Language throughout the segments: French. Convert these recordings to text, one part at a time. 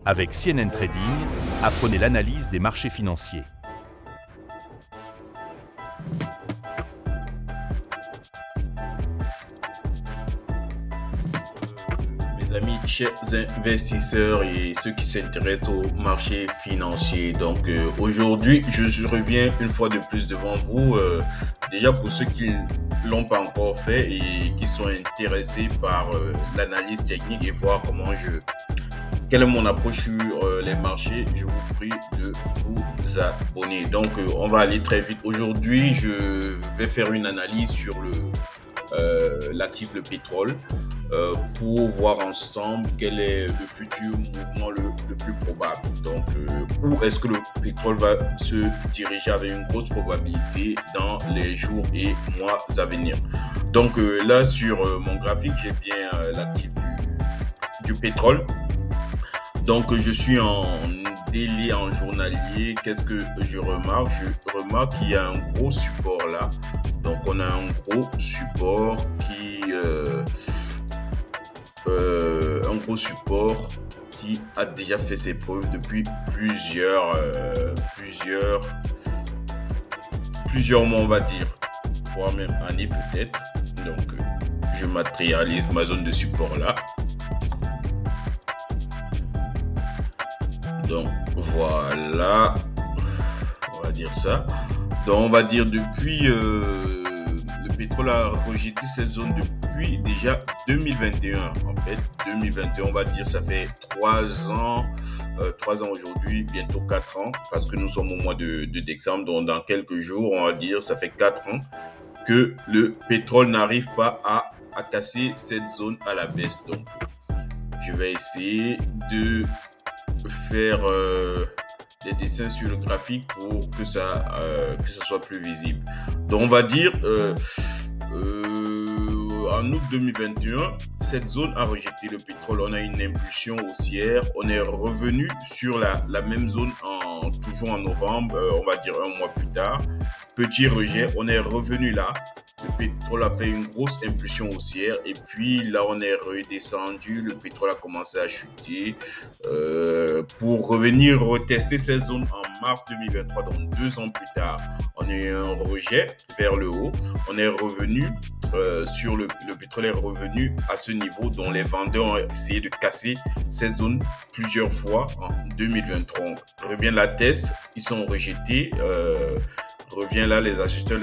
Avec CNN Trading, apprenez l'analyse des marchés financiers. Mes amis, chers investisseurs et ceux qui s'intéressent au marché financier. Donc aujourd'hui, je reviens une fois de plus devant vous. Déjà pour ceux qui ne l'ont pas encore fait et qui sont intéressés par l'analyse technique et voir quelle est mon approche sur les marchés, je vous prie de vous abonner. Donc on va aller très vite. Aujourd'hui, je vais faire une analyse sur l'actif, le pétrole. Pour voir ensemble quel est le futur mouvement le plus probable. Donc, où est-ce que le pétrole va se diriger avec une grosse probabilité dans les jours et mois à venir. Donc, là, sur mon graphique, j'ai bien l'actif du pétrole. Donc, je suis en daily, en journalier. Qu'est-ce que je remarque? Je remarque qu'il y a un gros support là. Donc, on a un gros support qui a déjà fait ses preuves depuis plusieurs mois, on va dire, voire même années peut-être. Donc, je matérialise ma zone de support là. Donc, voilà, on va dire ça. Donc, on va dire depuis le pétrole a rejeté cette zone depuis déjà 2021. En fait, 2021, on va dire, ça fait 3 ans aujourd'hui, bientôt 4 ans, parce que nous sommes au mois de décembre. Donc, dans quelques jours, on va dire, ça fait 4 ans que le pétrole n'arrive pas à casser cette zone à la baisse. Donc, je vais essayer de faire des dessins sur le graphique pour que ça soit plus visible. Donc on va dire en août 2021, cette zone a rejeté le pétrole. On a une impulsion haussière. On est revenu sur la même zone toujours en novembre, on va dire un mois plus tard. Petit rejet, on est revenu là. Le pétrole a fait une grosse impulsion haussière et puis là on est redescendu, le pétrole a commencé à chuter pour revenir retester cette zone en mars 2023, donc 2 ans plus tard. On a eu un rejet vers le haut, on est revenu sur le pétrole est revenu à ce niveau dont les vendeurs ont essayé de casser cette zone plusieurs fois en 2023. On revient la test, ils sont rejetés. Revient là, les acheteurs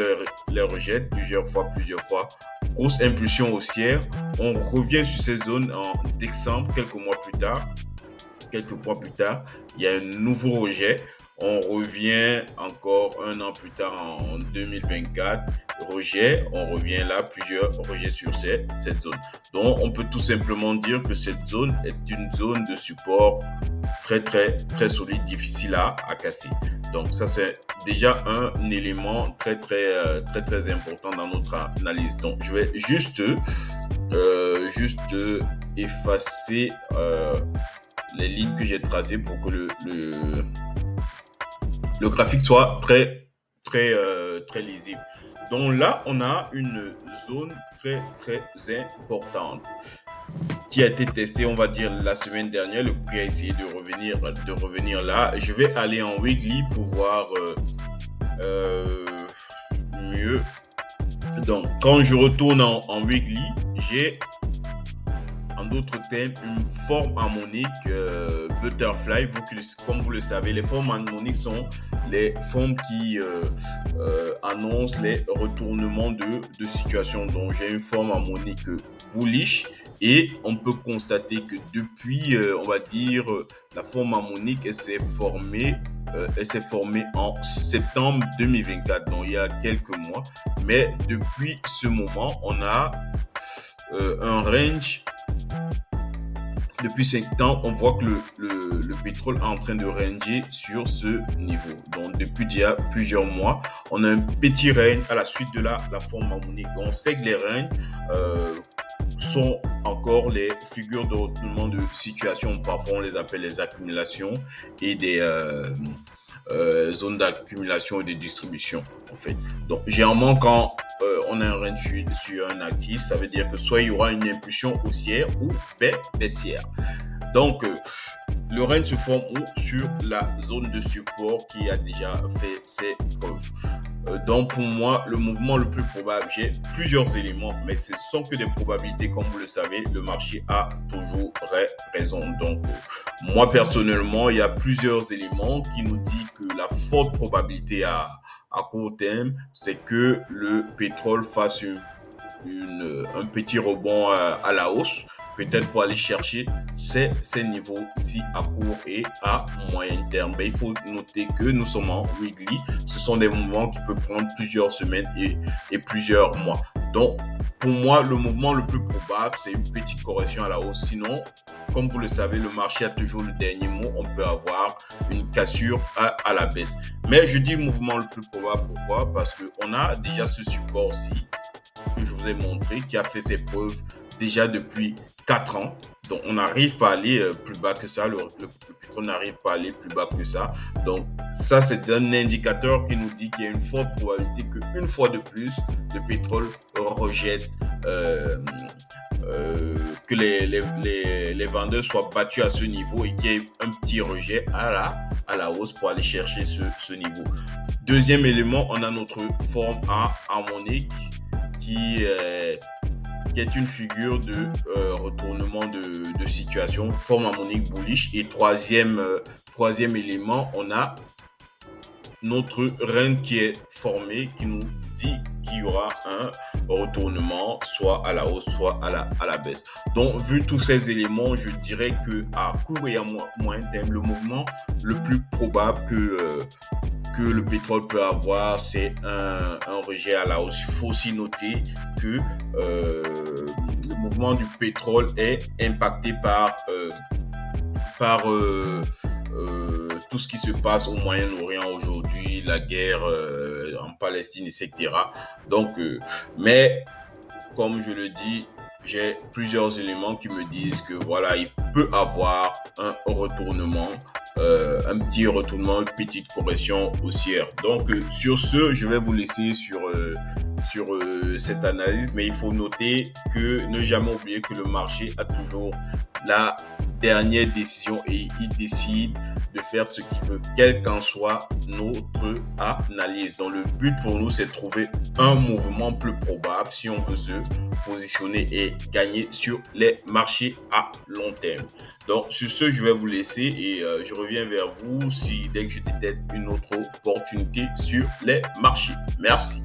les rejettent plusieurs fois. Grosse impulsion haussière. On revient sur ces zones en décembre, quelques mois plus tard, il y a un nouveau rejet. On revient encore un an plus tard en 2024. Rejet, on revient là, plusieurs rejets sur cette zone. Donc, on peut tout simplement dire que cette zone est une zone de support très, très, très solide, difficile à casser. Donc, ça, c'est déjà un élément très, très, très, très important dans notre analyse. Donc, je vais juste effacer les lignes que j'ai tracées pour que le graphique soit très, très, très lisible. Donc là, on a une zone très, très importante qui a été testée, on va dire, la semaine dernière. Le prix a essayé de revenir là. Je vais aller en weekly pour voir mieux. Donc, quand je retourne en weekly, j'ai, en d'autres termes, une forme harmonique butterfly. Comme vous le savez, les formes harmoniques sont les formes qui annoncent les retournements de situation. Donc, j'ai une forme harmonique bullish et on peut constater que depuis, on va dire, la forme harmonique, elle s'est formée en septembre 2024, donc il y a quelques mois. Mais depuis ce moment, on a un range. Depuis 5 ans, on voit que le pétrole est en train de ranger sur ce niveau. Donc, depuis déjà plusieurs mois, on a un petit range à la suite de la forme harmonique. Donc, on sait que les ranges sont encore les figures de retournement de situation. Parfois, on les appelle les accumulations et des zones d'accumulation et de distribution, en fait. Donc, généralement, quand on a un range sur un actif, ça veut dire que soit il y aura une impulsion haussière ou baissière. Donc, Le règne se forme où? Sur la zone de support qui a déjà fait ses preuves. Donc pour moi, le mouvement le plus probable, j'ai plusieurs éléments, mais ce sont que des probabilités, comme vous le savez, le marché a toujours raison. Donc moi personnellement, il y a plusieurs éléments qui nous disent que la forte probabilité à court terme, c'est que le pétrole fasse un petit rebond à la hausse, peut-être pour aller chercher ces niveaux-ci à court et à moyen terme. Mais il faut noter que nous sommes en weekly. Ce sont des mouvements qui peuvent prendre plusieurs semaines et plusieurs mois. Donc, pour moi, le mouvement le plus probable, c'est une petite correction à la hausse. Sinon, comme vous le savez, le marché a toujours le dernier mot. On peut avoir une cassure à la baisse. Mais je dis mouvement le plus probable. Pourquoi? Parce qu'on a déjà ce support-ci que je vous ai montré, qui a fait ses preuves déjà depuis 4 ans. Donc, on n'arrive pas à aller plus bas que ça. Le pétrole n'arrive pas à aller plus bas que ça. Donc, ça, c'est un indicateur qui nous dit qu'il y a une forte probabilité qu'une fois de plus, le pétrole rejette, que les vendeurs soient battus à ce niveau et qu'il y ait un petit rejet à la hausse pour aller chercher ce niveau. Deuxième élément, on a notre forme harmonique qui est une figure de retournement de situation, forme harmonique bullish. Et troisième élément, on a notre règne qui est formé, qui nous dit qu'il y aura un retournement soit à la hausse, soit à la baisse. Donc, vu tous ces éléments, je dirais qu'à court et à moyen terme, le mouvement le plus probable que le pétrole peut avoir, c'est un rejet à la hausse. Il faut aussi noter que le mouvement du pétrole est impacté par tout ce qui se passe au Moyen-Orient aujourd'hui, la guerre en Palestine, etc. Donc, mais comme je le dis, j'ai plusieurs éléments qui me disent que voilà, il peut avoir un retournement, un petit retournement, une petite correction haussière. Donc, sur ce, je vais vous laisser sur cette analyse, mais il faut noter que ne jamais oublier que le marché a toujours la dernière décision et il décide de faire ce qu'il veut, quelle qu'en soit notre analyse. Donc, le but pour nous, c'est de trouver un mouvement plus probable si on veut se positionner et gagner sur les marchés à long terme. Donc, sur ce, je vais vous laisser et je reviens vers vous dès que je détecte une autre opportunité sur les marchés. Merci.